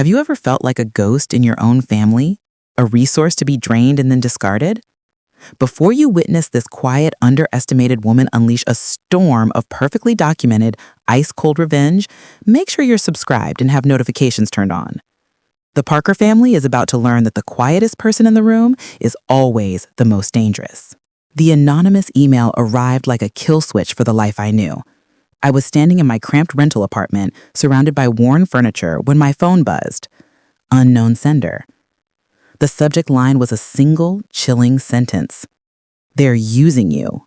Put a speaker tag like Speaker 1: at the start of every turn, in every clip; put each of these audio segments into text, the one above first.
Speaker 1: Have you ever felt like a ghost in your own family? A resource to be drained and then discarded? Before you witness this quiet, underestimated woman unleash a storm of perfectly documented, ice-cold revenge, make sure you're subscribed and have notifications turned on. The Parker family is about to learn that the quietest person in the room is always the most dangerous. The anonymous email arrived like a kill switch for the life I knew. I was standing in my cramped rental apartment, surrounded by worn furniture, when my phone buzzed. Unknown sender. The subject line was a single, chilling sentence. They're using you.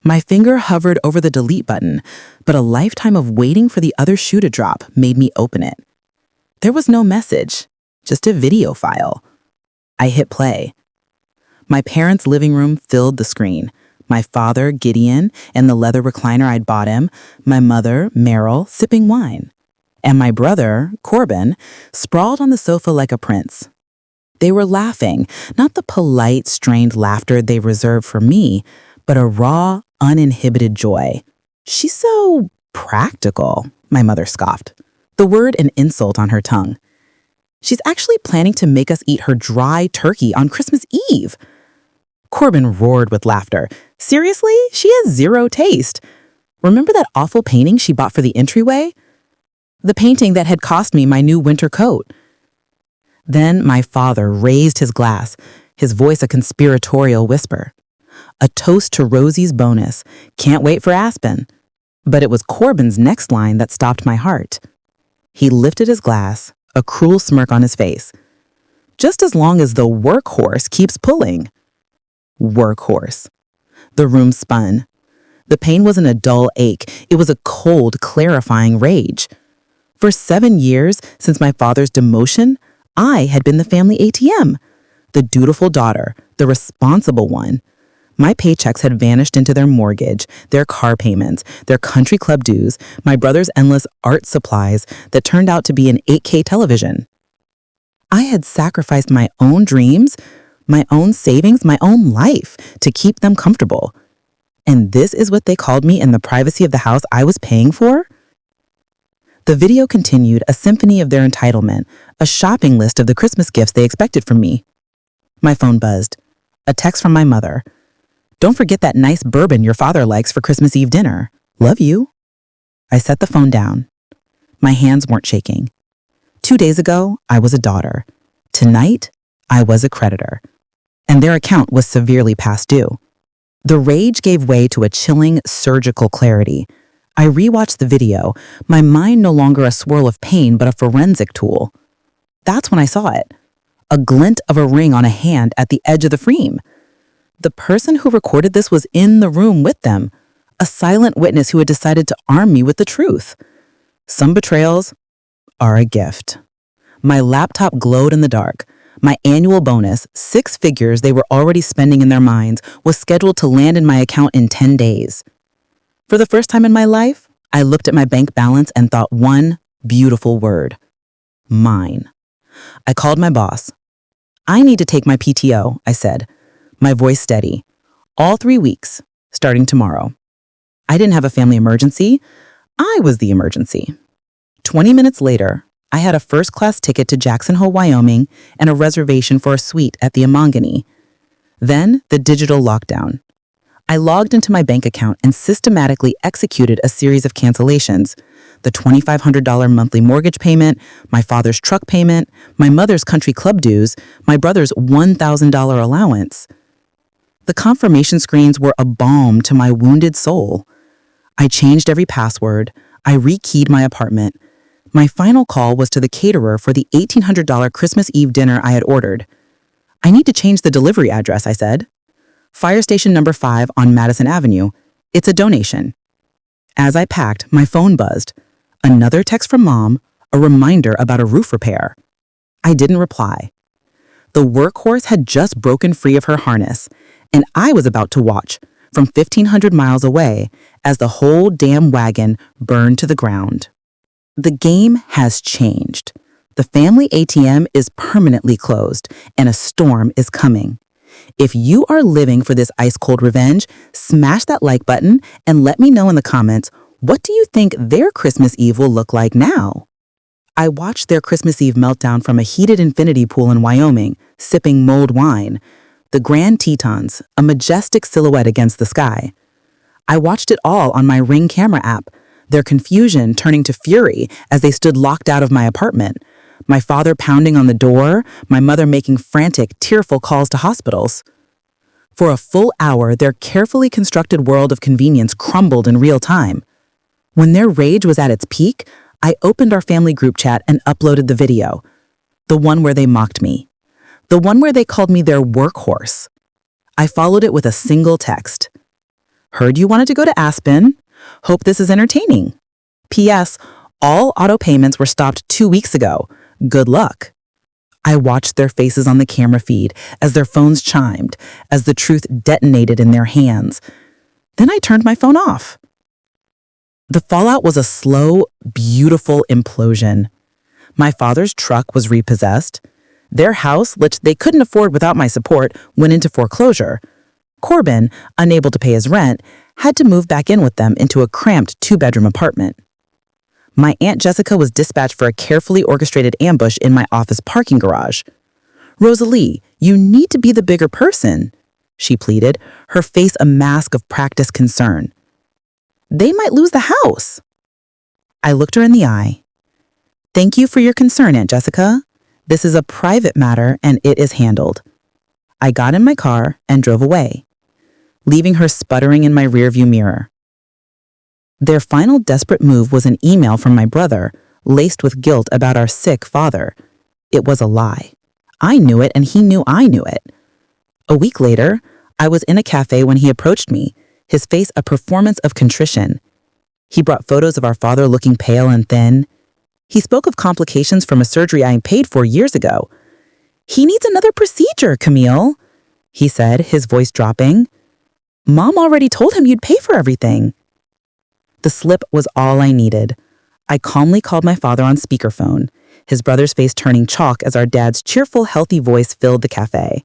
Speaker 1: My finger hovered over the delete button, but a lifetime of waiting for the other shoe to drop made me open it. There was no message, just a video file. I hit play. My parents' living room filled the screen. My father, Gideon, in the leather recliner I'd bought him, my mother, Meryl, sipping wine, and my brother, Corbin, sprawled on the sofa like a prince. They were laughing, not the polite, strained laughter they reserved for me, but a raw, uninhibited joy. "She's so practical," my mother scoffed, the word an insult on her tongue. "She's actually planning to make us eat her dry turkey on Christmas Eve." Corbin roared with laughter. "Seriously? She has zero taste. Remember that awful painting she bought for the entryway? The painting that had cost me my new winter coat." Then my father raised his glass, his voice a conspiratorial whisper. "A toast to Rosie's bonus. Can't wait for Aspen." But it was Corbin's next line that stopped my heart. He lifted his glass, a cruel smirk on his face. "Just as long as the workhorse keeps pulling." Workhorse. The room spun. The pain wasn't a dull ache. It was a cold, clarifying rage. For 7 years, since my father's demotion, I had been the family ATM, the dutiful daughter, the responsible one. My paychecks had vanished into their mortgage, their car payments, their country club dues, my brother's endless art supplies that turned out to be an 8K television. I had sacrificed my own dreams, my own savings, my own life to keep them comfortable. And this is what they called me in the privacy of the house I was paying for? The video continued, a symphony of their entitlement, a shopping list of the Christmas gifts they expected from me. My phone buzzed. A text from my mother. "Don't forget that nice bourbon your father likes for Christmas Eve dinner. Love you." I set the phone down. My hands weren't shaking. 2 days ago, I was a daughter. Tonight, I was a creditor. And their account was severely past due. The rage gave way to a chilling, surgical clarity. I rewatched the video, my mind no longer a swirl of pain but a forensic tool. That's when I saw it. A glint of a ring on a hand at the edge of the frame. The person who recorded this was in the room with them, a silent witness who had decided to arm me with the truth. Some betrayals are a gift. My laptop glowed in the dark. My annual bonus, 6 figures they were already spending in their minds, was scheduled to land in my account in 10 days. For the first time in my life, I looked at my bank balance and thought one beautiful word: mine. I called my boss. "I need to take my PTO," I said, my voice steady. "All 3 weeks, starting tomorrow." I didn't have a family emergency. I was the emergency. 20 minutes later, I had a first-class ticket to Jackson Hole, Wyoming, and a reservation for a suite at the Amangani. Then, the digital lockdown. I logged into my bank account and systematically executed a series of cancellations. The $2,500 monthly mortgage payment, my father's truck payment, my mother's country club dues, my brother's $1,000 allowance. The confirmation screens were a balm to my wounded soul. I changed every password. I rekeyed my apartment. My final call was to the caterer for the $1,800 Christmas Eve dinner I had ordered. "I need to change the delivery address," I said. "Fire station number 5 on Madison Avenue. It's a donation." As I packed, my phone buzzed. Another text from Mom, a reminder about a roof repair. I didn't reply. The workhorse had just broken free of her harness, and I was about to watch, from 1,500 miles away, as the whole damn wagon burned to the ground. The game has changed. The family ATM is permanently closed, and a storm is coming. If you are living for this ice-cold revenge, smash that like button and let me know in the comments, what do you think their Christmas Eve will look like now? I watched their Christmas Eve meltdown from a heated infinity pool in Wyoming, sipping mulled wine. The Grand Tetons, a majestic silhouette against the sky. I watched it all on my Ring camera app, their confusion turning to fury as they stood locked out of my apartment. My father pounding on the door, my mother making frantic, tearful calls to hospitals. For a full hour, their carefully constructed world of convenience crumbled in real time. When their rage was at its peak, I opened our family group chat and uploaded the video. The one where they mocked me. The one where they called me their workhorse. I followed it with a single text. Heard you wanted to go to Aspen. Hope this is entertaining. P.S. All auto payments were stopped 2 weeks ago. Good luck. I watched their faces on the camera feed as their phones chimed, as the truth detonated in their hands. Then I turned my phone off. The fallout was a slow, beautiful implosion. My father's truck was repossessed. Their house, which they couldn't afford without my support, went into foreclosure. Corbin, unable to pay his rent, had to move back in with them into a cramped 2-bedroom apartment. My Aunt Jessica was dispatched for a carefully orchestrated ambush in my office parking garage. "Rosalie, you need to be the bigger person," she pleaded, her face a mask of practiced concern. "They might lose the house." I looked her in the eye. "Thank you for your concern, Aunt Jessica. This is a private matter and it is handled." I got in my car and drove away, leaving her sputtering in my rearview mirror. Their final desperate move was an email from my brother, laced with guilt about our sick father. It was a lie. I knew it and he knew I knew it. A week later, I was in a cafe when he approached me, his face a performance of contrition. He brought photos of our father looking pale and thin. He spoke of complications from a surgery I paid for years ago. "He needs another procedure, Camille," he said, his voice dropping. "Mom already told him you'd pay for everything." The slip was all I needed. I calmly called my father on speakerphone, his brother's face turning chalk as our dad's cheerful, healthy voice filled the cafe.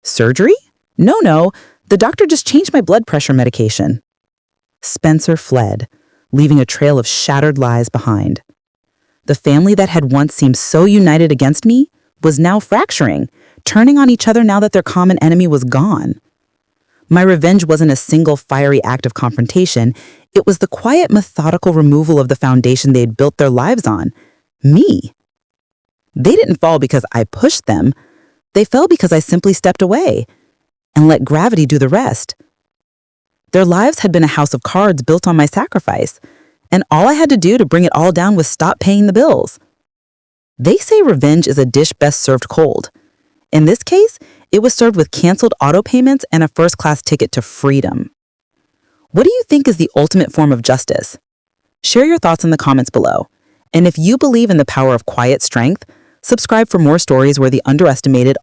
Speaker 1: "Surgery? No, the doctor just changed my blood pressure medication." Spencer fled, leaving a trail of shattered lies behind. The family that had once seemed so united against me was now fracturing, turning on each other now that their common enemy was gone. My revenge wasn't a single fiery act of confrontation. It was the quiet, methodical removal of the foundation they'd built their lives on. Me. They didn't fall because I pushed them. They fell because I simply stepped away and let gravity do the rest. Their lives had been a house of cards built on my sacrifice, and all I had to do to bring it all down was stop paying the bills. They say revenge is a dish best served cold. In this case, it was served with canceled auto payments and a first-class ticket to freedom. What do you think is the ultimate form of justice? Share your thoughts in the comments below. And if you believe in the power of quiet strength, subscribe for more stories where the underestimated